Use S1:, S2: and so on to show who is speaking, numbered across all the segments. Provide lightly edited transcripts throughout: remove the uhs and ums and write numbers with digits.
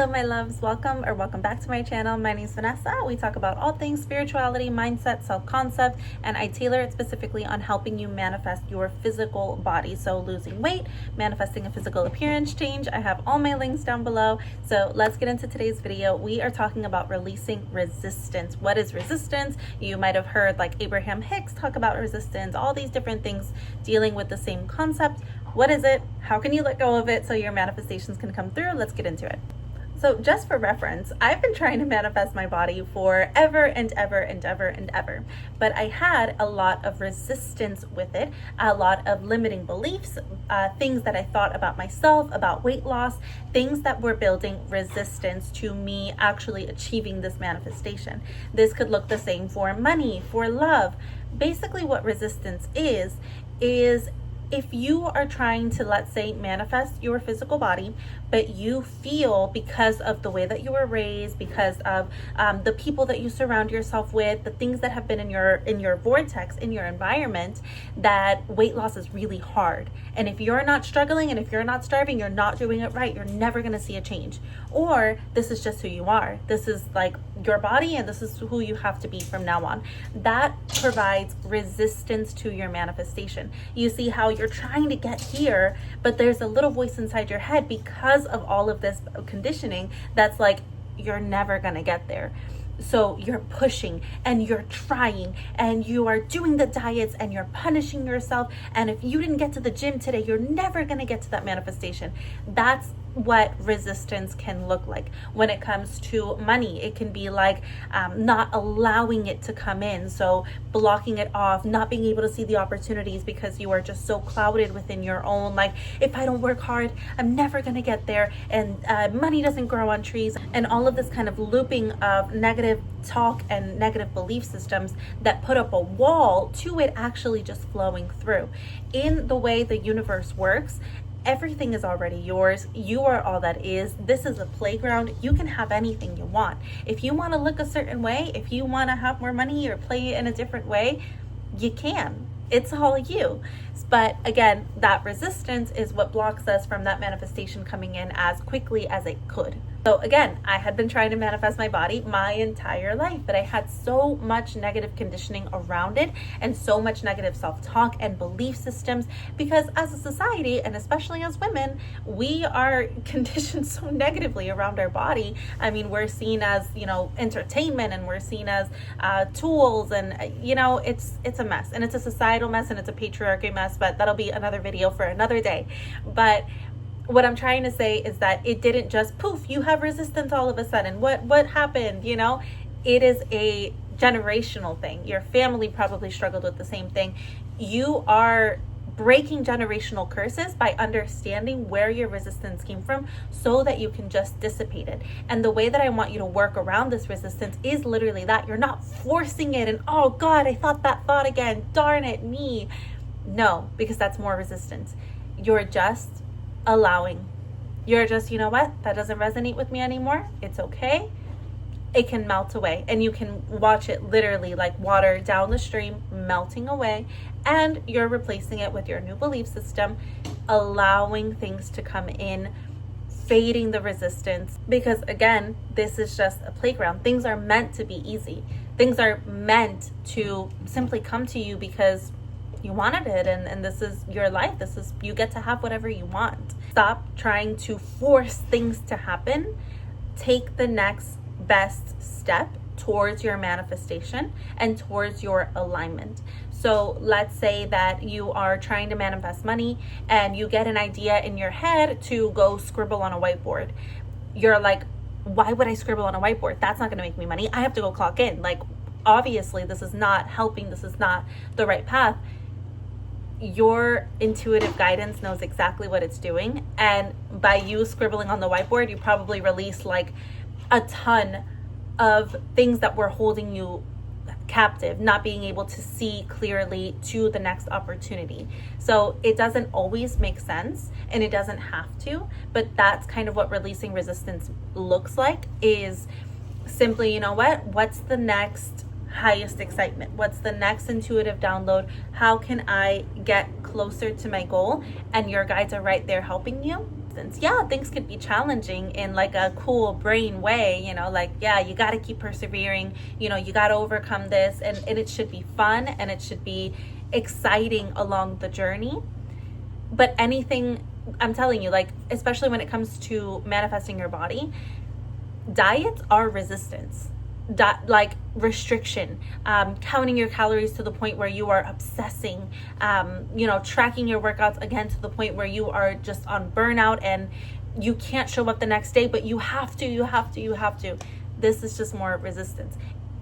S1: Hello my loves, welcome back to my channel. My name is Vanessa. We talk about all things spirituality, mindset, self-concept, and I tailor it specifically on helping you manifest your physical body. So losing weight, manifesting a physical appearance change. I have all my links down below. So let's get into today's video. We are talking about releasing resistance. What is resistance? You might have heard like Abraham Hicks talk about resistance, all these different things dealing with the same concept. What is it? How can you let go of it so your manifestations can come through? Let's get into it. So just for reference, I've been trying to manifest my body for ever and ever, but I had a lot of resistance with it, a lot of limiting beliefs, things that I thought about myself, about weight loss, things that were building resistance to me actually achieving this manifestation. This could look the same for money, for love. Basically what resistance is if you are trying to, let's say, manifest your physical body, but you feel because of the way that you were raised, because of the people that you surround yourself with, the things that have been in your vortex, in your environment, that weight loss is really hard. And if you're not struggling and if you're not starving, you're not doing it right, you're never going to see a change. Or this is just who you are. This is like your body and this is who you have to be from now on. That provides resistance to your manifestation. You see how you're trying to get here, but there's a little voice inside your head because of all of this conditioning that's like, you're never gonna get there. So you're pushing and you're trying and you are doing the diets and you're punishing yourself. And if you didn't get to the gym today, you're never gonna get to that manifestation. That's what resistance can look like. When it comes to money, it can be like not allowing it to come in, so blocking it off, not being able to see the opportunities because you are just so clouded within your own, like, if I don't work hard, I'm never gonna get there, and money doesn't grow on trees, and all of this kind of looping of negative talk and negative belief systems that put up a wall to it actually just flowing through. In the way the universe works, everything is already yours. You are all that is. This is a playground. You can have anything you want. If you want to look a certain way, if you want to have more money or play in a different way, you can. It's all you. But again, that resistance is what blocks us from that manifestation coming in as quickly as it could. So again, I had been trying to manifest my body my entire life, but I had so much negative conditioning around it and so much negative self-talk and belief systems because as a society, and especially as women, we are conditioned so negatively around our body. I mean, we're seen as, entertainment, and we're seen as tools, and it's a mess, and it's a societal mess, and it's a patriarchy mess, but that'll be another video for another day. But what I'm trying to say is that it didn't just poof, you have resistance all of a sudden. What happened? It is a generational thing. Your family probably struggled with the same thing. You are breaking generational curses by understanding where your resistance came from so that you can just dissipate it. And the way that I want you to work around this resistance is literally that. You're not forcing it and, oh God, I thought that thought again. Darn it, me. No, because that's more resistance. You're just allowing. You're just, you know what? That doesn't resonate with me anymore. It's okay. It can melt away, and you can watch it literally like water down the stream melting away, and you're replacing it with your new belief system, allowing things to come in, fading the resistance, because again, this is just a playground. Things are meant to be easy. Things are meant to simply come to you because you wanted it, and this is your life. You get to have whatever you want. Stop trying to force things to happen. Take the next best step towards your manifestation and towards your alignment. So let's say that you are trying to manifest money and you get an idea in your head to go scribble on a whiteboard. You're like, why would I scribble on a whiteboard? That's not going to make me money. I have to go clock in. Like, obviously this is not helping. This is not the right path. Your intuitive guidance knows exactly what it's doing, and by you scribbling on the whiteboard, you probably release like a ton of things that were holding you captive, not being able to see clearly to the next opportunity. So it doesn't always make sense, and it doesn't have to, but that's kind of what releasing resistance looks like, is simply, what's the next highest excitement? What's the next intuitive download? How can I get closer to my goal? And your guides are right there helping you. Yeah, things could be challenging in like a cool brain way, you know, like, yeah, you got to keep persevering, you know, you got to overcome this, and it should be fun and it should be exciting along the journey. But anything, I'm telling you, like, especially when it comes to manifesting your body, diets are resistance. Like restriction, counting your calories to the point where you are obsessing, you know, tracking your workouts again to the point where you are just on burnout and you can't show up the next day, but you have to. This is just more resistance.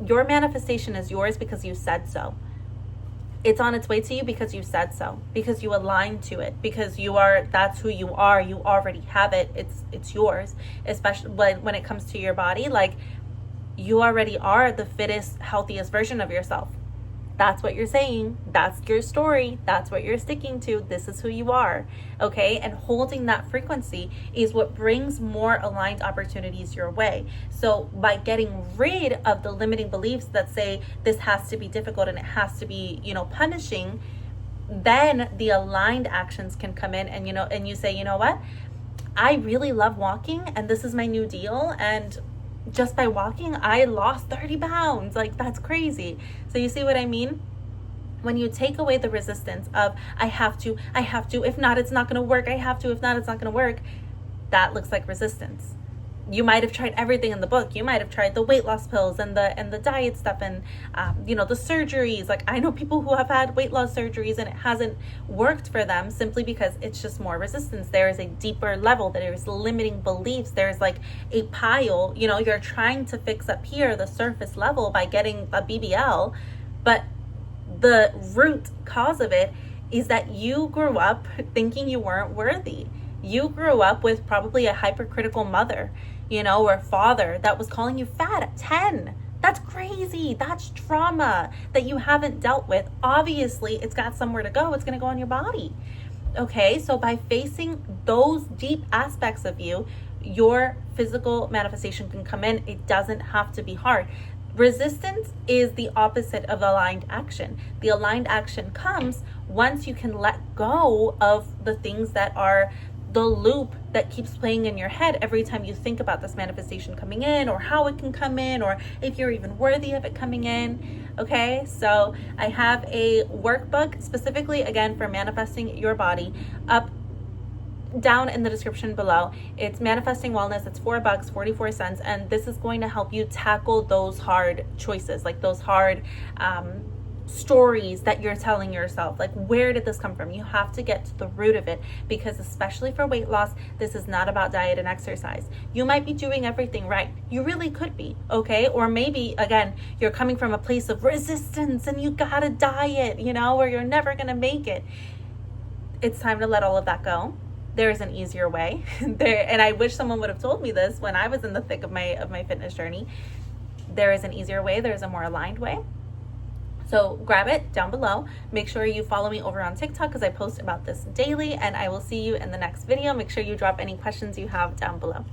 S1: Your manifestation is yours because you said so. It's on its way to you because you said so, because you aligned to it, because that's who you are. You already have it. It's yours. Especially when it comes to your body, like, you already are the fittest, healthiest version of yourself. That's what you're saying. That's your story. That's what you're sticking to. This is who you are. Okay. And holding that frequency is what brings more aligned opportunities your way. So by getting rid of the limiting beliefs that say this has to be difficult and it has to be, you know, punishing, then the aligned actions can come in, and, you know, and you say, you know what? I really love walking and this is my new deal. And just by walking, I lost 30 pounds. Like, that's crazy. So you see what I mean? When you take away the resistance of, I have to, if not, it's not going to work. I have to, if not, it's not going to work. That looks like resistance. You might have tried everything in the book. You might have tried the weight loss pills and the diet stuff and, you know, the surgeries. Like, I know people who have had weight loss surgeries and it hasn't worked for them simply because it's just more resistance. There is a deeper level. There is limiting beliefs. There's like a pile, you know, you're trying to fix up here, the surface level, by getting a BBL. But the root cause of it is that you grew up thinking you weren't worthy. You grew up with probably a hypercritical mother, you know, or father that was calling you fat at 10. That's crazy. That's trauma that you haven't dealt with. Obviously, it's got somewhere to go. It's going to go on your body. Okay, so by facing those deep aspects of you, your physical manifestation can come in. It doesn't have to be hard. Resistance is the opposite of aligned action. The aligned action comes once you can let go of the things that are the loop that keeps playing in your head every time you think about this manifestation coming in, or how it can come in, or if you're even worthy of it coming in. Okay, so I have a workbook specifically, again, for manifesting your body, up down in the description below. It's Manifesting Wellness. It's $4, 44 cents, and this is going to help you tackle those hard choices, like those hard stories that you're telling yourself. Like, where did this come from? You have to get to the root of it, because especially for weight loss, this is not about diet and exercise. You might be doing everything right. You really could be, okay? Or maybe, again, you're coming from a place of resistance and you gotta diet, you know, or you're never gonna make it. It's time to let all of that go. There is an easier way. And I wish someone would have told me this when I was in the thick of my fitness journey. There is an easier way. There is a more aligned way. So grab it down below. Make sure you follow me over on TikTok, because I post about this daily, and I will see you in the next video. Make sure you drop any questions you have down below.